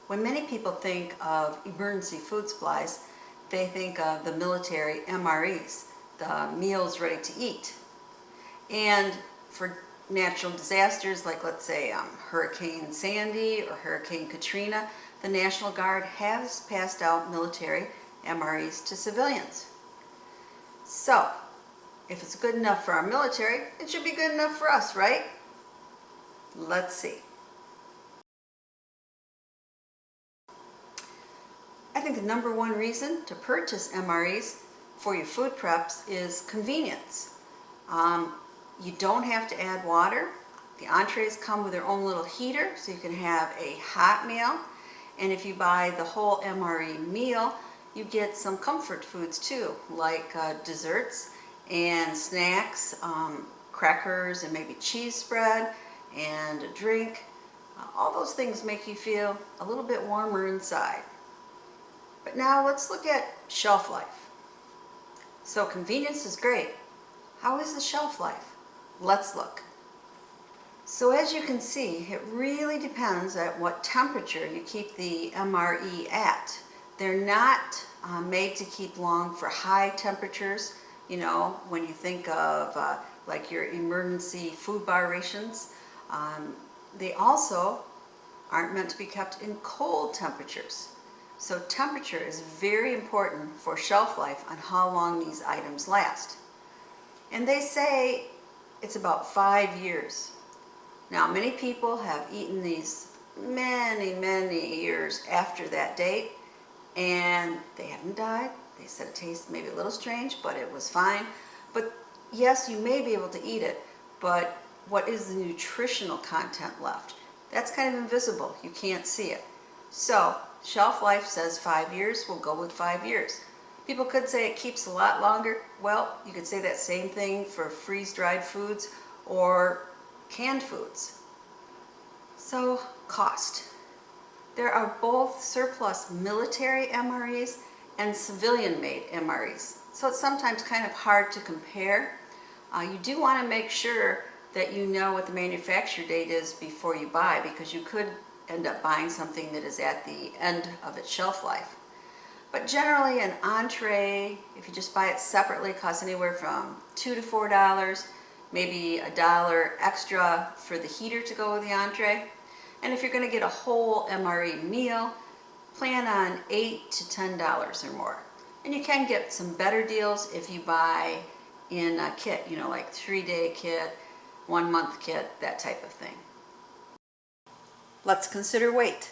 When many people think of emergency food supplies, they think of the military MREs, the meals ready to eat. And for natural disasters like, let's say, Hurricane Sandy or Hurricane Katrina, the National Guard has passed out military MREs to civilians. So, if it's good enough for our military, it should be good enough for us, right? Let's see. I think the number one reason to purchase MREs for your food preps is convenience. You don't have to add water. The entrees come with their own little heater, so you can have a hot meal. And if you buy the whole MRE meal, you get some comfort foods too, like desserts and snacks, crackers and maybe cheese spread and a drink. All those things make you feel a little bit warmer inside. But now let's look at shelf life. So convenience is great. How is the shelf life? Let's look. So as you can see, it really depends at what temperature you keep the MRE at. They're not made to keep long for high temperatures. You know, when you think of like your emergency food bar rations, they also aren't meant to be kept in cold temperatures. So temperature is very important for shelf life on how long these items last. And they say it's about 5 years. Now, many people have eaten these many years after that date, and they haven't died. They said it tasted maybe a little strange, but it was fine. But yes, you may be able to eat it, but what is the nutritional content left? That's kind of invisible. You can't see it. So shelf life says 5 years. We'll go with 5 years. People could say it keeps a lot longer. Well, you could say that same thing for freeze-dried foods or canned foods. So, cost. There are both surplus military MREs and civilian-made MREs. So it's sometimes kind of hard to compare. You do want to make sure that you know what the manufacture date is before you buy, because you could end up buying something that is at the end of its shelf life. But generally an entree, if you just buy it separately, costs anywhere from $2 to $4, maybe $1 extra for the heater to go with the entree. And if you're going to get a whole MRE meal, plan on $8 to $10 or more. And you can get some better deals if you buy in a kit, you know, like 3-day kit, 1-month kit, that type of thing. Let's consider weight.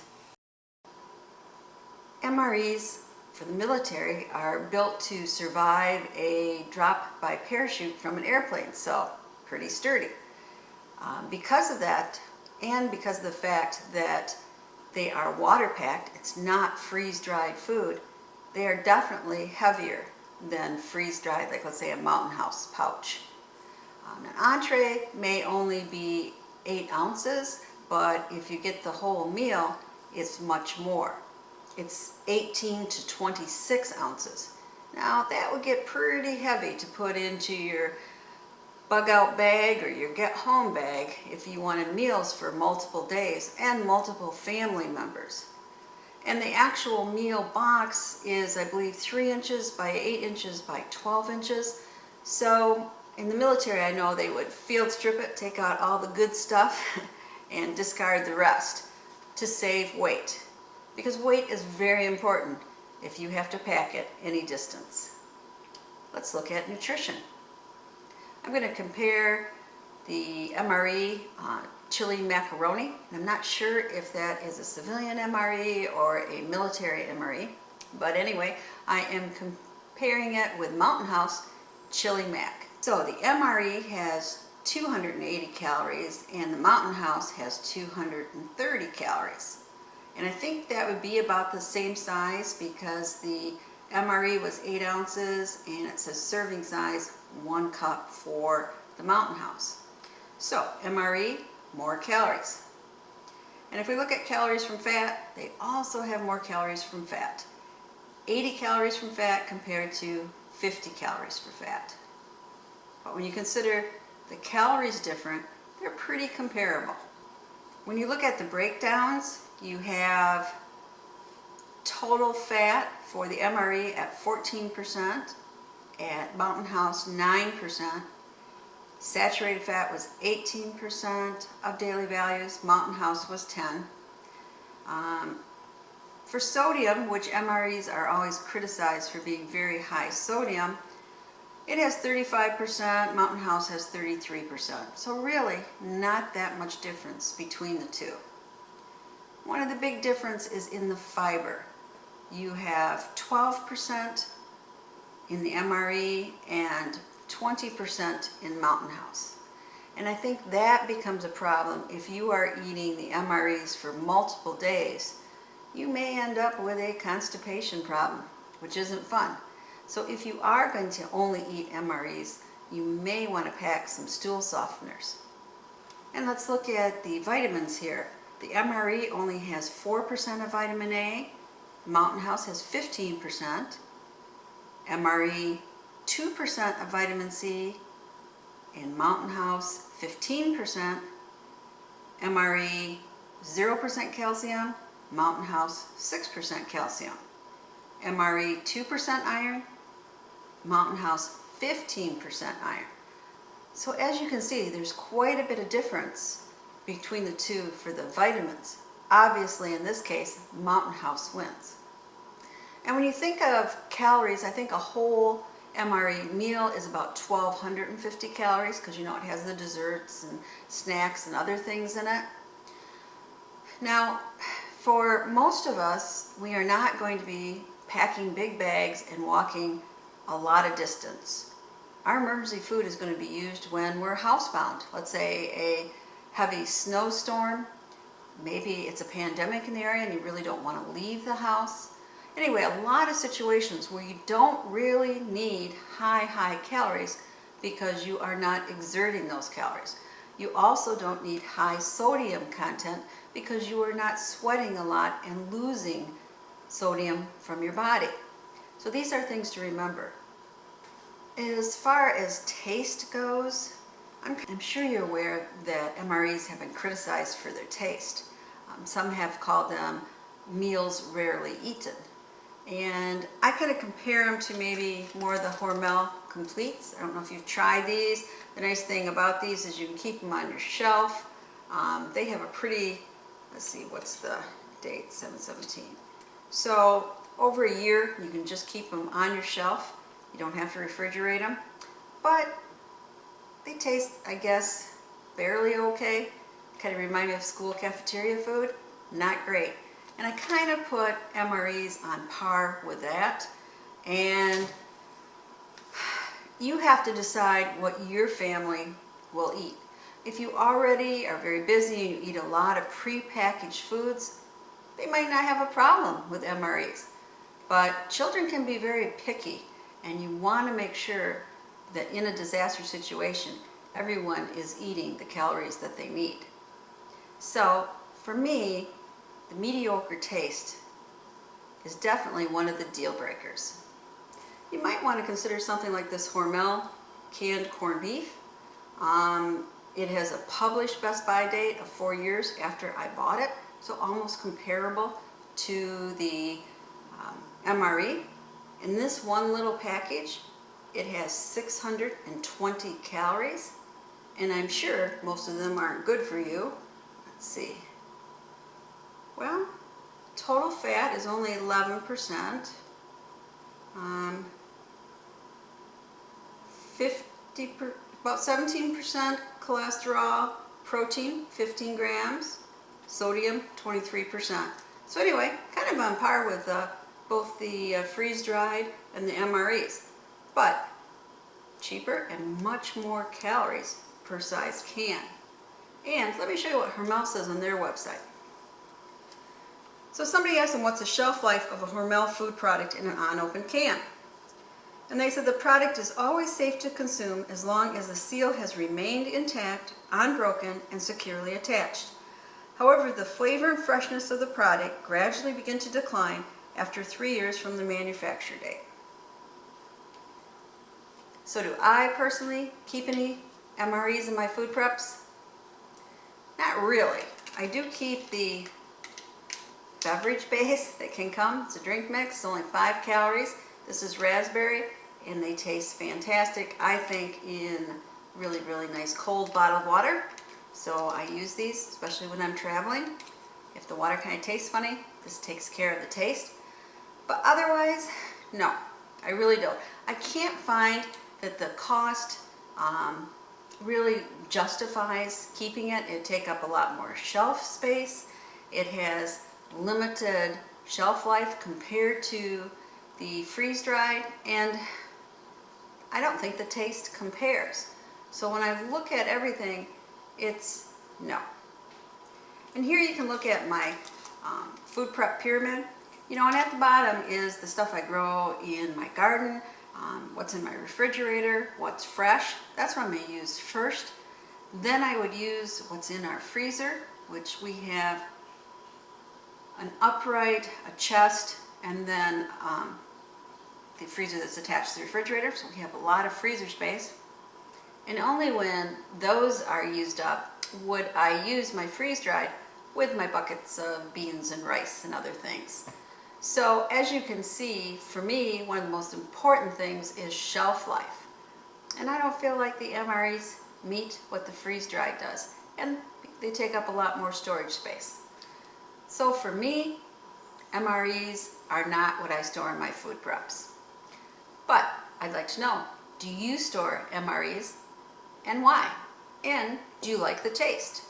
MREs for the military are built to survive a drop by parachute from an airplane, so pretty sturdy. Because of that, and because of the fact that they are water packed, it's not freeze-dried food, they are definitely heavier than freeze-dried, like let's say a Mountain House pouch. An entree may only be 8 ounces, but if you get the whole meal, it's much more. It's 18 to 26 ounces. Now that would get pretty heavy to put into your bug out bag or your get home bag if you wanted meals for multiple days and multiple family members. And the actual meal box is, I believe, 3 inches by 8 inches by 12 inches. So in the military, I know they would field strip it, take out all the good stuff and discard the rest to save weight. Because weight is very important if you have to pack it any distance. Let's look at nutrition. I'm going to compare the MRE chili macaroni. I'm not sure if that is a civilian MRE or a military MRE, but anyway, I am comparing it with Mountain House chili mac. So the MRE has 280 calories and the Mountain House has 230 calories. And I think that would be about the same size because the MRE was 8 ounces and it says serving size 1 cup for the Mountain House. So MRE, more calories. And if we look at calories from fat, they also have more calories from fat. 80 calories from fat compared to 50 calories for fat. But when you consider the calories different, they're pretty comparable. When you look at the breakdowns, you have total fat for the MRE at 14%, at Mountain House 9%. Saturated fat was 18% of daily values, Mountain House was 10%. For sodium, which MREs are always criticized for being very high sodium, it has 35%, Mountain House has 33%. So really, not that much difference between the two. One of the big differences is in the fiber. You have 12% in the MRE and 20% in Mountain House. And I think that becomes a problem if you are eating the MREs for multiple days. You may end up with a constipation problem, which isn't fun. So if you are going to only eat MREs, you may want to pack some stool softeners. And let's look at the vitamins here. The MRE only has 4% of vitamin A, Mountain House has 15%, MRE 2% of vitamin C, in Mountain House 15%, MRE 0% calcium, Mountain House 6% calcium, MRE 2% iron, Mountain House 15% iron. So as you can see, there's quite a bit of difference between the two for the vitamins. Obviously, in this case, Mountain House wins. And when you think of calories, I think a whole MRE meal is about 1,250 calories, because you know it has the desserts and snacks and other things in it. Now, for most of us, we are not going to be packing big bags and walking a lot of distance. Our emergency food is going to be used when we're housebound. Let's say a heavy snowstorm, maybe it's a pandemic in the area and you really don't want to leave the house. Anyway, a lot of situations where you don't really need high calories because you are not exerting those calories. You also don't need high sodium content because you are not sweating a lot and losing sodium from your body. So these are things to remember. As far as taste goes, I'm sure you're aware that MREs have been criticized for their taste. Some have called them meals rarely eaten. And I kind of compare them to maybe more of the Hormel Completes. I don't know if you've tried these. The nice thing about these is you can keep them on your shelf. They have a pretty, let's see, what's the date? 7/17. So over a year, you can just keep them on your shelf. You don't have to refrigerate them. But they taste, I guess, barely okay. Kind of remind me of school cafeteria food. Not great. And I kind of put MREs on par with that. And you have to decide what your family will eat. If you already are very busy and you eat a lot of pre-packaged foods, they might not have a problem with MREs. But children can be very picky, and you want to make sure that in a disaster situation, everyone is eating the calories that they need. So for me, the mediocre taste is definitely one of the deal breakers. You might want to consider something like this Hormel canned corned beef. It has a published Best By date of 4 years after I bought it, so almost comparable to the MRE. In this one little package, it has 620 calories, and I'm sure most of them aren't good for you. Let's see. Well, total fat is only 11%. about 17% cholesterol, protein 15 grams, sodium 23%. So anyway, kind of on par with both the freeze-dried and the MREs, but cheaper and much more calories per size can. And let me show you what Hormel says on their website. So somebody asked them what's the shelf life of a Hormel food product in an unopened can. And they said the product is always safe to consume as long as the seal has remained intact, unbroken, and securely attached. However, the flavor and freshness of the product gradually begin to decline after 3 years from the manufacture date. So do I personally keep any MREs in my food preps? Not really. I do keep the beverage base that can come. It's a drink mix, only 5 calories. This is raspberry, and they taste fantastic, I think, in really, really nice cold bottled water. So I use these, especially when I'm traveling. If the water kind of tastes funny, this takes care of the taste. But otherwise, no, I really don't. I can't find that the cost really justifies keeping it. It'd take up a lot more shelf space. It has limited shelf life compared to the freeze-dried, and I don't think the taste compares. So when I look at everything, it's no. And here you can look at my food prep pyramid. You know, and at the bottom is the stuff I grow in my garden, what's in my refrigerator, what's fresh. That's what I'm going to use first. Then I would use what's in our freezer, which we have an upright, a chest, and then the freezer that's attached to the refrigerator. So we have a lot of freezer space. And only when those are used up would I use my freeze-dried with my buckets of beans and rice and other things. So as you can see, for me, one of the most important things is shelf life. And I don't feel like the MREs meet what the freeze-dried does. And they take up a lot more storage space. So for me, MREs are not what I store in my food preps. But I'd like to know, do you store MREs and why? And do you like the taste?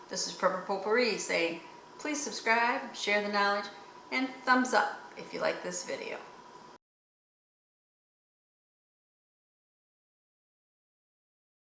This is Prepper Potpourri saying, please subscribe, share the knowledge, and thumbs up if you like this video.